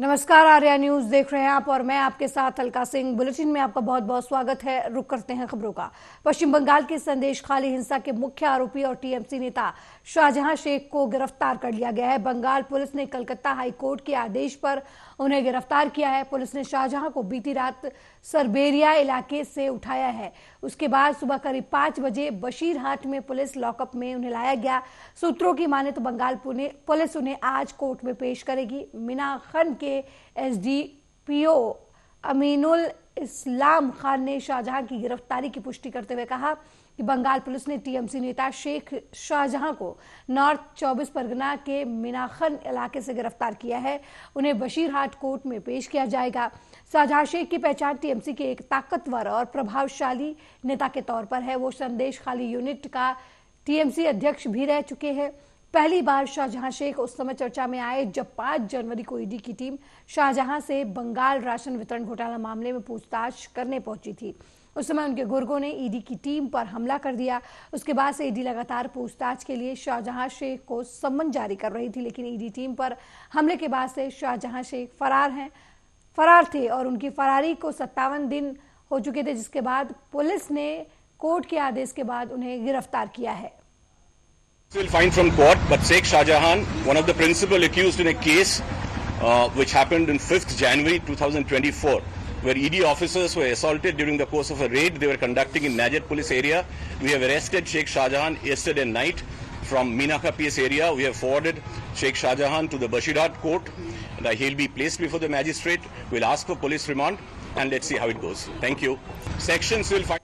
नमस्कार, आर्या न्यूज देख रहे हैं आप और मैं आपके साथ अलका सिंह। बुलेटिन में आपका बहुत बहुत स्वागत है। रुक करते हैं खबरों का। पश्चिम बंगाल के संदेशखाली हिंसा के मुख्य आरोपी और टीएमसी नेता शाहजहां शेख को गिरफ्तार कर लिया गया है। बंगाल पुलिस ने कलकत्ता हाईकोर्ट के आदेश पर उन्हें गिरफ्तार किया है। पुलिस ने शाहजहां को बीती रात सरबेरिया इलाके से उठाया है। उसके बाद सुबह करीब 5 बजे बशीरहाट में पुलिस लॉकअप में उन्हें लाया गया। सूत्रों की माने तो बंगाल पुलिस उन्हें आज कोर्ट में पेश करेगी। मीनाखन के एसडीपीओ अमीनुल इस्लाम खान ने शाहजहां की गिरफ्तारी की पुष्टि करते हुए कहा कि बंगाल पुलिस ने टीएमसी नेता शेख शाहजहां को नॉर्थ 24 परगना के मीनाखन इलाके से गिरफ्तार किया है। उन्हें बशीरहाट कोर्ट में पेश किया जाएगा। शाहजहां शेख की पहचान टीएमसी के एक ताकतवर और प्रभावशाली नेता के तौर पर है। वो संदेशखाली यूनिट का टीएमसी अध्यक्ष भी रह चुके हैं। पहली बार शाहजहां शेख उस समय चर्चा में आए जब 5 जनवरी को ईडी की टीम शाहजहां से बंगाल राशन वितरण घोटाला मामले में पूछताछ करने पहुंची थी। उस समय उनके गुर्गों ने ईडी की टीम पर हमला कर दिया। उसके बाद से ईडी लगातार पूछताछ के लिए शाहजहां शेख को सम्मन जारी कर रही थी, लेकिन ईडी टीम पर हमले के बाद से शाहजहां शेख फरार थे और उनकी फरारी को 57 दिन हो चुके थे, जिसके बाद पुलिस ने कोर्ट के आदेश के बाद उन्हें गिरफ्तार किया है। We'll find from court, but Sheikh Shahjahan, one of the principal accused in a case which happened on 5th January 2024, where ED officers were assaulted during the course of a raid they were conducting in Najet police area. We have arrested Sheikh Shahjahan yesterday night from Meenakha PS area. We have forwarded Sheikh Shahjahan to the Bashirhat court, and he'll be placed before the magistrate. We'll ask for police remand, and let's see how it goes. Thank you. Sections will find.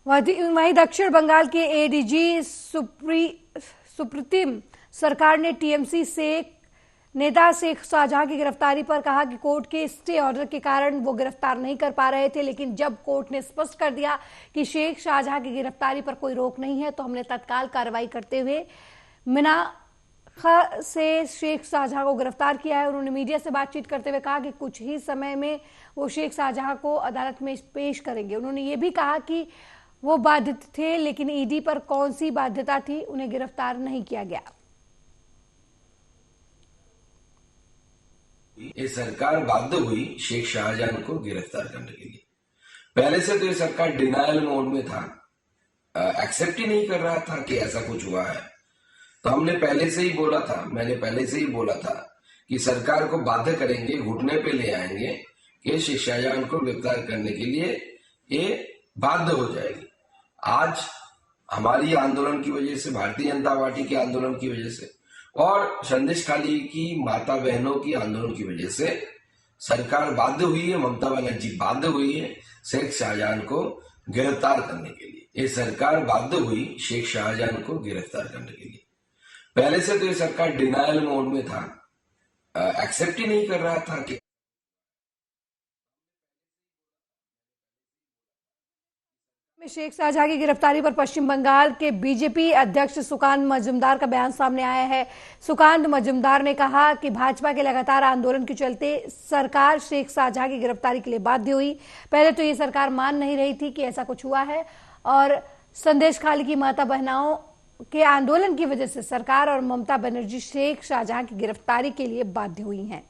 वहीं दक्षिण बंगाल के ADG सुप्रीतिम सरकार ने TMC से नेता शेख शाहजहां की गिरफ्तारी पर कहा कि कोर्ट के स्टे ऑर्डर के कारण वो गिरफ्तार नहीं कर पा रहे थे, लेकिन जब कोर्ट ने स्पष्ट कर दिया कि शेख शाहजहां की गिरफ्तारी पर कोई रोक नहीं है तो हमने तत्काल कार्रवाई करते हुए मीनाखन से शेख शाहजहां को गिरफ्तार किया है। उन्होंने मीडिया से बातचीत करते हुए कहा कि कुछ ही समय में वो शेख शाहजहां को अदालत में पेश करेंगे। उन्होंने ये भी कहा कि वो बाधित थे, लेकिन ईडी पर कौन सी बाध्यता थी, उन्हें गिरफ्तार नहीं किया गया। ये सरकार बाध्य हुई शेख शाहजहां को गिरफ्तार करने के लिए। पहले से तो ये सरकार डिनायल मोड में था, एक्सेप्ट ही नहीं कर रहा था कि ऐसा कुछ हुआ है। तो हमने पहले से ही बोला था, मैंने पहले से ही बोला था कि सरकार को बाध्य करेंगे, घुटने पे ले आएंगे कि शेख शाहजहां को गिरफ्तार करने के लिए ये बाध्य हो जाएगी। आज हमारी आंदोलन की वजह से, भारतीय जनता पार्टी के आंदोलन की वजह से और संदेशखाली की माता बहनों की आंदोलन की वजह से सरकार बाध्य हुई है, ममता बनर्जी बाध्य हुई है शेख शाहजहां को गिरफ्तार करने के लिए। ये सरकार बाध्य हुई शेख शाहजहां को गिरफ्तार करने के लिए। पहले से तो ये सरकार डिनायल मोड में था, एक्सेप्ट ही नहीं कर रहा था कि शेख शाहजहां की गिरफ्तारी पर पश्चिम बंगाल के बीजेपी अध्यक्ष सुकांत मजूमदार का बयान सामने आया है। सुकांत मजूमदार ने कहा कि भाजपा के लगातार आंदोलन के चलते सरकार शेख शाहजहां की गिरफ्तारी के लिए बाध्य हुई। पहले तो ये सरकार मान नहीं रही थी कि ऐसा कुछ हुआ है और संदेशखाली की माता बहनों के आंदोलन की वजह से सरकार और ममता बनर्जी शेख शाहजहां की गिरफ्तारी के लिए बाध्य हुई हैं।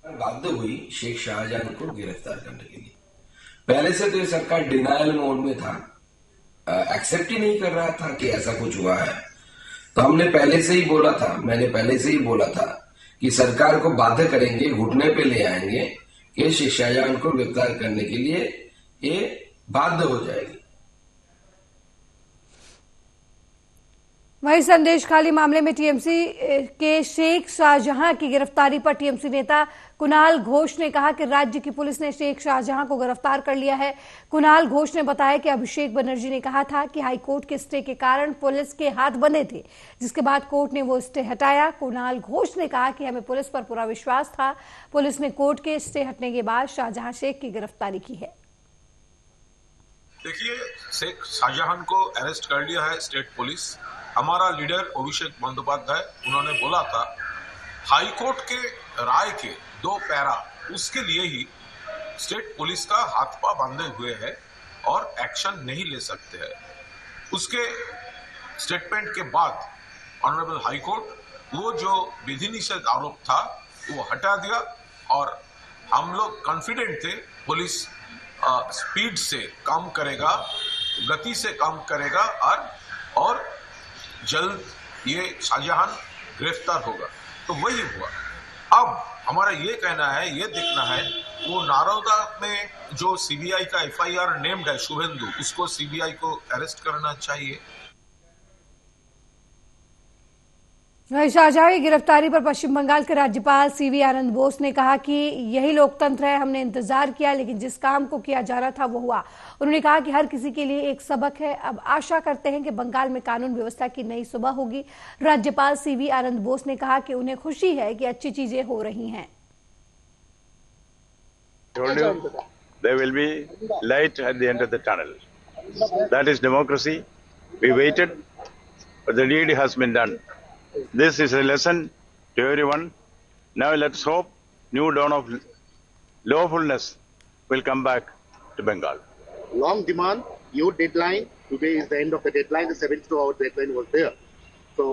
बाध्य हुई शेख शाहजहां को गिरफ्तार करने के लिए। पहले से तो ये सरकार डिनायल मोड में था, एक्सेप्ट ही नहीं कर रहा था कि ऐसा कुछ हुआ है। तो हमने पहले से ही बोला था, मैंने पहले से ही बोला था कि सरकार को बाध्य करेंगे, घुटने पे ले आएंगे कि शेख शाहजहां को गिरफ्तार करने के लिए ये बाध्य हो जाएगी। वहीं संदेशखाली मामले में टीएमसी के शेख शाहजहां की गिरफ्तारी पर टीएमसी नेता कुणाल घोष ने कहा कि राज्य की पुलिस ने शेख शाहजहां को गिरफ्तार कर लिया है। कुणाल घोष ने बताया कि अभिषेक बनर्जी ने कहा था कि हाईकोर्ट के स्टे के कारण पुलिस के हाथ बंधे थे, जिसके बाद कोर्ट ने वो स्टे हटाया। कुणाल घोष ने कहा कि हमें पुलिस पर पूरा विश्वास था। पुलिस ने कोर्ट के स्टे हटने के बाद शाहजहां शेख की गिरफ्तारी की है। देखिए, शेख शाहजहां को अरेस्ट कर लिया है स्टेट पुलिस हमारा लीडर अभिषेक बंदोपाध्याय उन्होंने बोला था हाई कोर्ट के राय के 2 पैरा उसके लिए ही स्टेट पुलिस का हाथ पा बांधे हुए है और एक्शन नहीं ले सकते हैं। उसके स्टेटमेंट के बाद ऑनरेबल हाई कोर्ट वो जो विधि निषेध आरोप था वो हटा दिया और हम लोग कॉन्फिडेंट थे पुलिस स्पीड से काम करेगा, गति से काम करेगा और जल्द ये शाहजहां गिरफ्तार होगा। तो वही हुआ। अब हमारा ये कहना है, ये देखना है वो नारोदा में जो सीबीआई का एफआईआर नेम्ड है शुभेंदु, उसको सीबीआई को अरेस्ट करना चाहिए। शाहजहां की गिरफ्तारी पर पश्चिम बंगाल के राज्यपाल सीवी आनंद बोस ने कहा कि यही लोकतंत्र है, हमने इंतजार किया लेकिन जिस काम को किया जा रहा था वो हुआ। उन्होंने कहा कि हर किसी के लिए एक सबक है। अब आशा करते हैं कि बंगाल में कानून व्यवस्था की नई सुबह होगी। राज्यपाल सीवी आनंद बोस ने कहा कि उन्हें खुशी है कि अच्छी चीजें हो रही हैं। There will be light at the end of the tunnel. That is democracy. We waited, but the deed has been done. This is a lesson to everyone. Now let's hope new dawn of lawfulness will come back to Bengal. Long demand, your deadline, today is the end of the deadline, the 72-hour deadline was there. So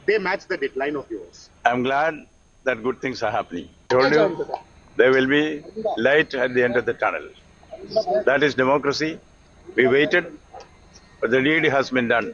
they match the deadline of yours. I'm glad that good things are happening. Told you, there will be light at the end of the tunnel. That is democracy. We waited, but the deed has been done.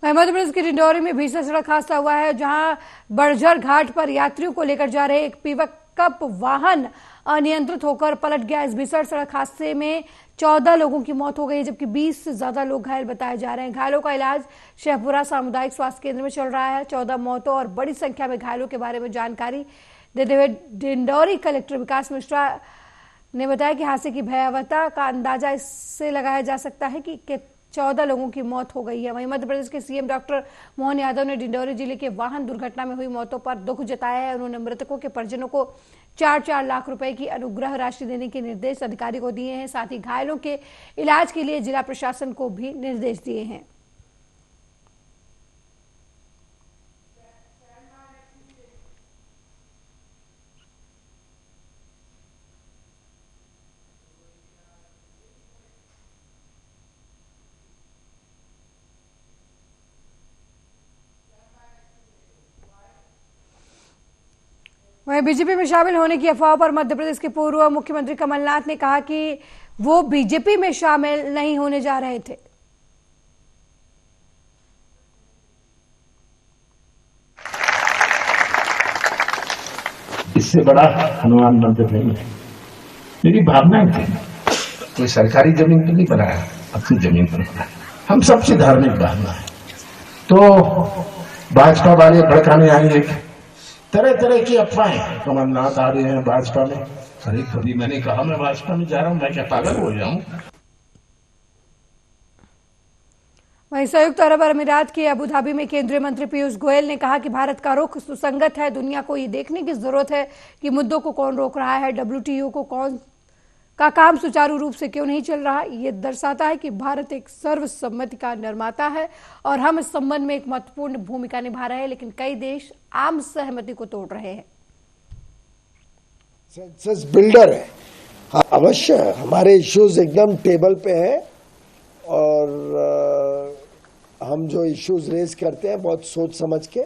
Madhya Pradesh के डिंडौरी में भीषण सड़क हादसा हुआ है, जहां बड़झर घाट पर यात्रियों को लेकर जा रहे एक पिकअप वाहन अनियंत्रित होकर पलट गया। इस भीषण सड़क हादसे में 14 लोगों की मौत हो गई, जबकि 20 से ज्यादा लोग घायल बताए जा रहे हैं। घायलों का इलाज शेखपुरा सामुदायिक स्वास्थ्य केंद्र में चल रहा है। 14 मौतों और बड़ी संख्या में घायलों के बारे में जानकारी देते हुए डिंडौरी कलेक्टर विकास मिश्रा ने बताया कि हादसे की भयावहता का अंदाजा इससे लगाया जा सकता है कि 14 लोगों की मौत हो गई है। वहीं मध्य प्रदेश के सीएम डॉक्टर मोहन यादव ने डिंडौरी जिले के वाहन दुर्घटना में हुई मौतों पर दुख जताया है। उन्होंने मृतकों के परिजनों को 4-4 लाख रुपए की अनुग्रह राशि देने के निर्देश अधिकारी को दिए हैं। साथ ही घायलों के इलाज के लिए जिला प्रशासन को भी निर्देश दिए हैं। वहीं बीजेपी में शामिल होने की अफवाह पर मध्य प्रदेश के पूर्व मुख्यमंत्री कमलनाथ ने कहा कि वो बीजेपी में शामिल नहीं होने जा रहे थे। इससे बड़ा हनुमान मंदिर नहीं है। मेरी भावनाएं थी, कोई सरकारी जमीन पर नहीं बनाया, अपनी जमीन पर बनाया। हम सबसे धार्मिक भावना है। तो भाजपा वाले भड़काने आएंगे, तरह तरह की अफवाहें, कमलनाथ आ रहे हैं भाजपा में। अरे कभी मैंने कहा मैं भाजपा में जा रहा हूं, मैं क्या पागल हो जाऊं? वहीं संयुक्त अरब अमीरात के अबू धाबी में केंद्रीय मंत्री पीयूष गोयल ने कहा कि भारत का रुख सुसंगत है। दुनिया को ये देखने की जरूरत है कि मुद्दों को कौन रोक रहा है, WTO को कौन का काम सुचारू रूप से क्यों नहीं चल रहा। ये दर्शाता है कि भारत एक सर्वसम्मति का निर्माता है और हम इस संबंध में एक महत्वपूर्ण भूमिका निभा रहे हैं, लेकिन कई देश आम सहमति को तोड़ रहे हैं। सेंसस बिल्डर है, अवश्य हमारे इश्यूज एकदम टेबल पे हैं और हम जो इश्यूज रेज करते हैं बहुत सोच समझ के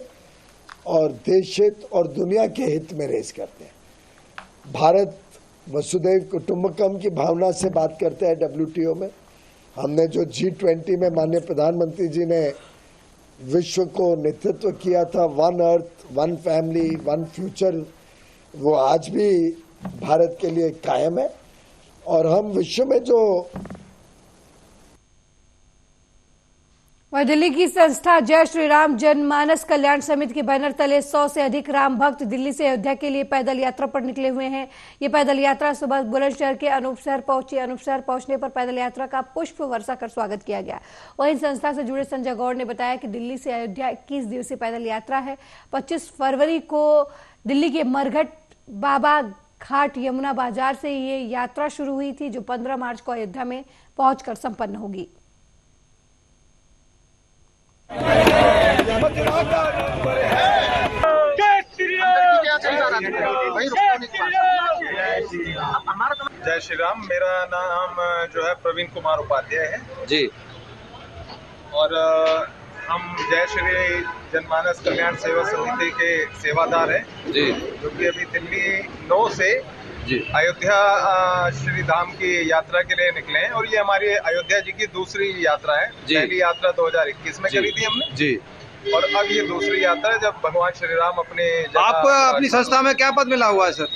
और देश हित और दुनिया के हित में रेज करते हैं। भारत वसुधैव कुटुंबकम की भावना से बात करते हैं। WTO में हमने जो G20 में माननीय प्रधानमंत्री जी ने विश्व को नेतृत्व किया था, 1 अर्थ 1 फैमिली 1 फ्यूचर, वो आज भी भारत के लिए कायम है। और हम विश्व में जो वह दिल्ली की संस्था जय श्री राम जनमानस कल्याण समिति के बैनर तले 100 से अधिक राम भक्त दिल्ली से अयोध्या के लिए पैदल यात्रा पर निकले हुए हैं। ये पैदल यात्रा सुबह बुलंदशहर के अनूप शहर पहुंची। अनूप शहर पहुंचने पर पैदल यात्रा का पुष्प वर्षा कर स्वागत किया गया। वहीं संस्था से जुड़े संजय गौड़ ने बताया कि दिल्ली से अयोध्या 21 दिवसीय पैदल यात्रा है। 25 फरवरी को दिल्ली के मरघट बाबा घाट यमुना बाजार से ये यात्रा शुरू हुई थी, जो 15 मार्च को अयोध्या में पहुंचकर संपन्न होगी। जय श्री राम। मेरा नाम जो है प्रवीण कुमार उपाध्याय है जी, और हम जय श्री जनमानस कल्याण सेवा समिति के सेवादार हैं जी, जो कि अभी दिल्ली 9 से जी अयोध्या श्री धाम की यात्रा के लिए निकले हैं। और ये हमारी अयोध्या जी की दूसरी यात्रा है। पहली यात्रा 2021 में करी थी हमने जी, और अब ये दूसरी यात्रा है जब भगवान श्री राम अपने। आपको अपनी संस्था में क्या पद मिला हुआ है सर?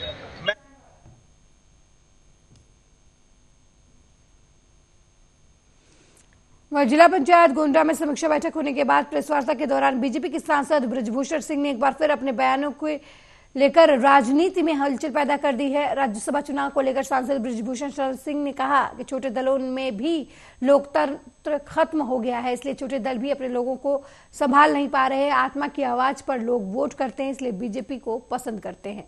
जिला पंचायत गोंडा में समीक्षा बैठक होने के बाद प्रेस वार्ता के दौरान बीजेपी के सांसद ब्रजभूषण सिंह ने एक बार फिर अपने बयानों को लेकर राजनीति में हलचल पैदा कर दी है। राज्यसभा चुनाव को लेकर सांसद ब्रजभूषण सिंह ने कहा कि छोटे दलों में भी लोकतंत्र खत्म हो गया है, इसलिए छोटे दल भी अपने लोगों को संभाल नहीं पा रहे हैं। आत्मा की आवाज पर लोग वोट करते हैं, इसलिए बीजेपी को पसंद करते हैं।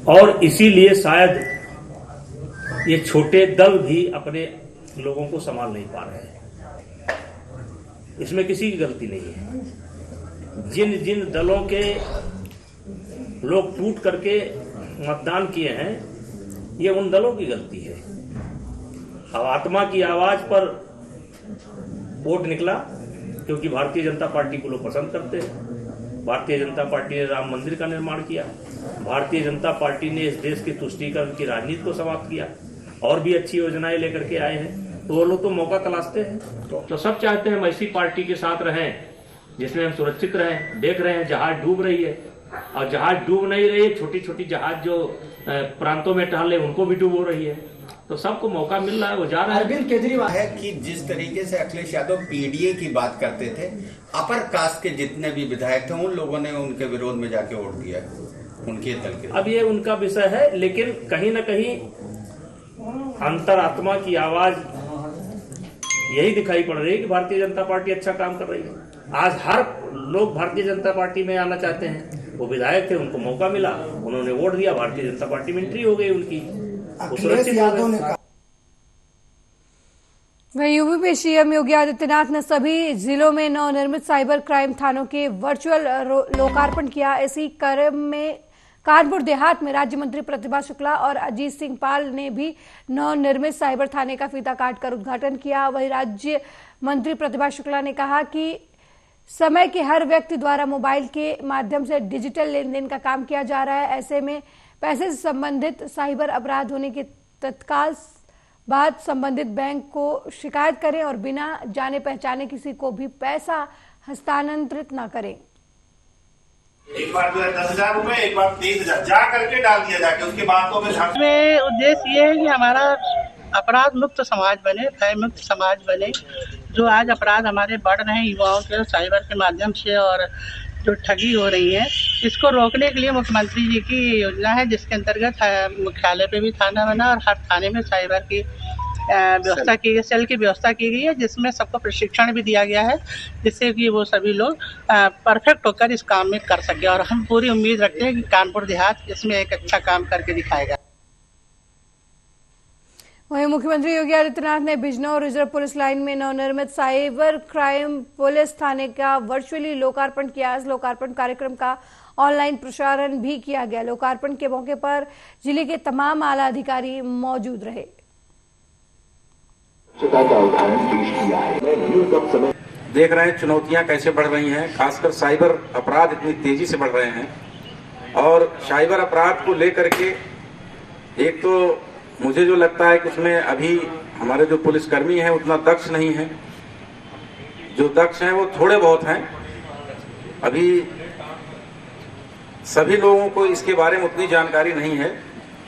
और इसीलिए शायद ये छोटे दल भी अपने लोगों को संभाल नहीं पा रहे हैं। इसमें किसी की गलती नहीं है। जिन जिन दलों के लोग टूट करके मतदान किए हैं, ये उन दलों की गलती है। अब आत्मा की आवाज पर वोट निकला, क्योंकि भारतीय जनता पार्टी को लोग पसंद करते हैं। भारतीय जनता पार्टी ने राम मंदिर का निर्माण किया, भारतीय जनता पार्टी ने इस देश के तुष्टीकरण की राजनीति को समाप्त किया, और भी अच्छी योजनाएं लेकर के आए हैं। तो वो लोग तो मौका तलाशते हैं। तो सब चाहते हैं हम ऐसी पार्टी के साथ रहें जिसमें हम सुरक्षित रहें। देख रहे हैं जहाज डूब रही है, और जहाज डूब नहीं रही है, छोटी छोटी जहाज जो प्रांतों में टहल रहे उनको भी डूब हो रही है। तो सबको मौका मिल रहा है, वो जा रहा है। अरविंद केजरीवाल है कि जिस तरीके से अखिलेश यादव पीडीए की बात करते थे, अपर कास्ट के जितने भी विधायक थे उन लोगों ने उनके विरोध में जाके वोट दिया उनके दल के। अब ये उनका विषय है, लेकिन कहीं न कहीं अंतरात्मा की आवाज यही दिखाई पड़ रही है कि भारतीय जनता पार्टी अच्छा काम कर रही है। आज हर लोग भारतीय जनता पार्टी में आना चाहते हैं। वो विधायक थे, उनको मौका मिला, उन्होंने वोट दिया, भारतीय जनता पार्टी में एंट्री हो गई उनकी। वहीं यूपी में सीएम योगी आदित्यनाथ ने सभी जिलों में नवनिर्मित साइबर क्राइम थानों के वर्चुअल लोकार्पण किया। इसी क्रम में कानपुर देहात में राज्य मंत्री प्रतिभा शुक्ला और अजीत सिंह पाल ने भी नवनिर्मित साइबर थाने का फीता काटकर उद्घाटन किया। वहीं राज्य मंत्री प्रतिभा शुक्ला ने कहा कि समय के हर व्यक्ति द्वारा मोबाइल के माध्यम से डिजिटल लेन देन का काम किया जा रहा है। ऐसे में पैसे से संबंधित साइबर अपराध होने के तत्काल बाद संबंधित बैंक को शिकायत करें और बिना जाने पहचाने किसी को भी पैसा हस्तांतरित न करें। एक बार 10,000 रुपए, एक बार 23,000 जा करके डाल दिया जाके, उसके बाद तो में उद्देश्य ये है कि हमारा अपराध मुक्त समाज बने, भय मुक्त समाज बने। जो आज अपराध हमारे बढ़ रहे हैं युवाओं के साइबर के माध्यम से और जो ठगी हो रही है, इसको रोकने के लिए मुख्यमंत्री जी की योजना है, जिसके अंतर्गत मुख्यालय पे भी थाना बना और हर थाने में साइबर की व्यवस्था की गई, सेल की व्यवस्था की गई है, जिसमें सबको प्रशिक्षण भी दिया गया है, जिससे कि वो सभी लोग परफेक्ट होकर इस काम में कर सके। और हम पूरी उम्मीद रखते हैं कि कानपुर देहात इसमें एक अच्छा काम करके दिखाएगा। वहीं मुख्यमंत्री योगी आदित्यनाथ ने बिजनौर रिजर्व पुलिस लाइन में नवनिर्मित साइबर क्राइम पुलिस थाने का वर्चुअली लोकार्पण किया। इस लोकार्पण कार्यक्रम का ऑनलाइन प्रसारण भी किया गया। लोकार्पण के मौके पर जिले के तमाम आला अधिकारी मौजूद रहे। देख रहे हैं चुनौतियां कैसे बढ़ रही हैं, खासकर साइबर अपराध इतनी तेजी से बढ़ रहे हैं। और साइबर अपराध को लेकर के एक तो मुझे जो लगता है कि उसमें अभी हमारे जो पुलिसकर्मी हैं उतना दक्ष नहीं है। जो दक्ष हैं वो थोड़े बहुत हैं। अभी सभी लोगों को इसके बारे में उतनी जानकारी नहीं है।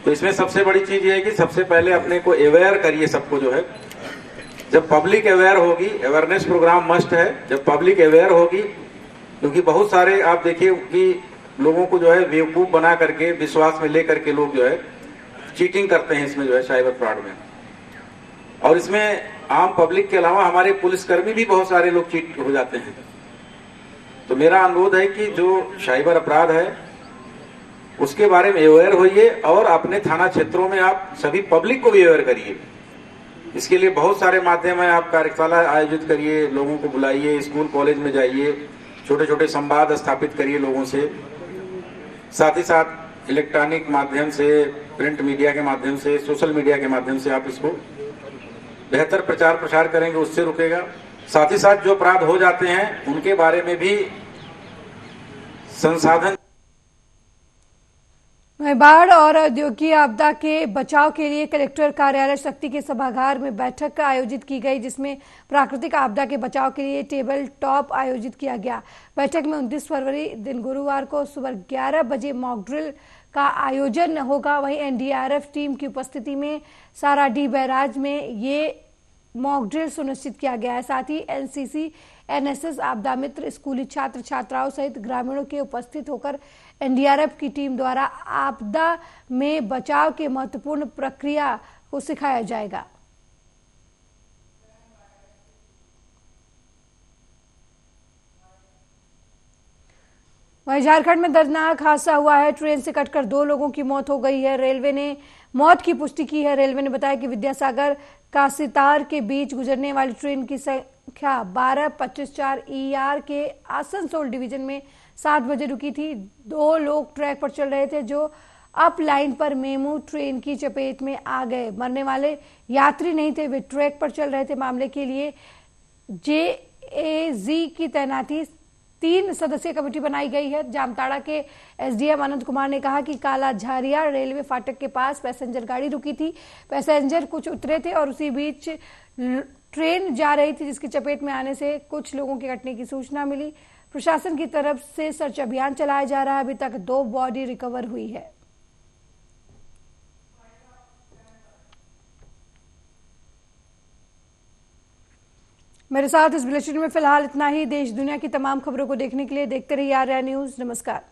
तो इसमें सबसे बड़ी चीज ये है कि सबसे पहले अपने को अवेयर करिए सबको। जो है जब पब्लिक अवेयर होगी, अवेयरनेस प्रोग्राम मस्ट है। जब पब्लिक अवेयर होगी, क्योंकि बहुत सारे आप देखिए कि लोगों को जो है बेवकूफ बना करके विश्वास में लेकर के लोग जो है चीटिंग करते हैं इसमें, जो है साइबर फ्रॉड में। और इसमें आम पब्लिक के अलावा हमारे पुलिसकर्मी भी बहुत सारे लोग चीट हो जाते हैं। तो मेरा अनुरोध है कि जो साइबर अपराध है उसके बारे में अवेयर होइए और अपने थाना क्षेत्रों में आप सभी पब्लिक को भी अवेयर करिए। इसके लिए बहुत सारे माध्यम है। आप कार्यशाला आयोजित करिए, लोगों को बुलाइए, स्कूल कॉलेज में जाइए, छोटे छोटे संवाद स्थापित करिए लोगों से। साथ ही साथ इलेक्ट्रॉनिक माध्यम से, प्रिंट मीडिया के माध्यम से, सोशल मीडिया के माध्यम से आप इसको बेहतर प्रचार प्रसार करेंगे, उससे रुकेगा। साथ ही साथ जो अपराध हो जाते हैं उनके बारे में भी संसाधन। बाढ़ और औद्योगिक आपदा के बचाव के लिए कलेक्टर कार्यालय शक्ति के सभागार में बैठक आयोजित की गई, जिसमें प्राकृतिक आपदा के बचाव के लिए टेबल टॉप आयोजित किया गया। बैठक में 29 फरवरी दिन गुरुवार को सुबह 11 बजे मॉक ड्रिल का आयोजन होगा। वहीं एनडीआरएफ टीम की उपस्थिति में साराडीह बैराज में ये मॉक ड्रिल सुनिश्चित किया गया है। साथ ही एनसीसी, एनएसएस, आपदा मित्र, स्कूली छात्र छात्राओं सहित ग्रामीणों के उपस्थित होकर एनडीआरएफ की टीम द्वारा आपदा में बचाव के महत्वपूर्ण प्रक्रिया को सिखाया जाएगा। वहीं झारखंड में दर्दनाक हादसा हुआ है। ट्रेन से कटकर 2 लोगों की मौत हो गई है। रेलवे ने मौत की पुष्टि की है। रेलवे ने बताया कि विद्यासागर काशीतार के बीच गुजरने वाली ट्रेन की संख्या 12-25-4 ER के आसनसोल डिवीजन में 7 बजे रुकी थी। 2 लोग ट्रैक पर चल रहे थे जो अप लाइन पर मेमू ट्रेन की चपेट में आ गए। मरने वाले यात्री नहीं थे, वे ट्रैक पर चल रहे थे। मामले के लिए JAG की तैनाती 3 सदस्यीय कमेटी बनाई गई है। जामताड़ा के SDM अनंत कुमार ने कहा कि काला झारिया रेलवे फाटक के पास पैसेंजर गाड़ी रुकी थी। पैसेंजर कुछ उतरे थे और उसी बीच ट्रेन जा रही थी, जिसकी चपेट में आने से कुछ लोगों के कटने की सूचना मिली। प्रशासन की तरफ से सर्च अभियान चलाया जा रहा है। अभी तक 2 बॉडी रिकवर हुई है। मेरे साथ इस बुलेटिन में फिलहाल इतना ही। देश दुनिया की तमाम खबरों को देखने के लिए देखते रहिए आर्या न्यूज। नमस्कार।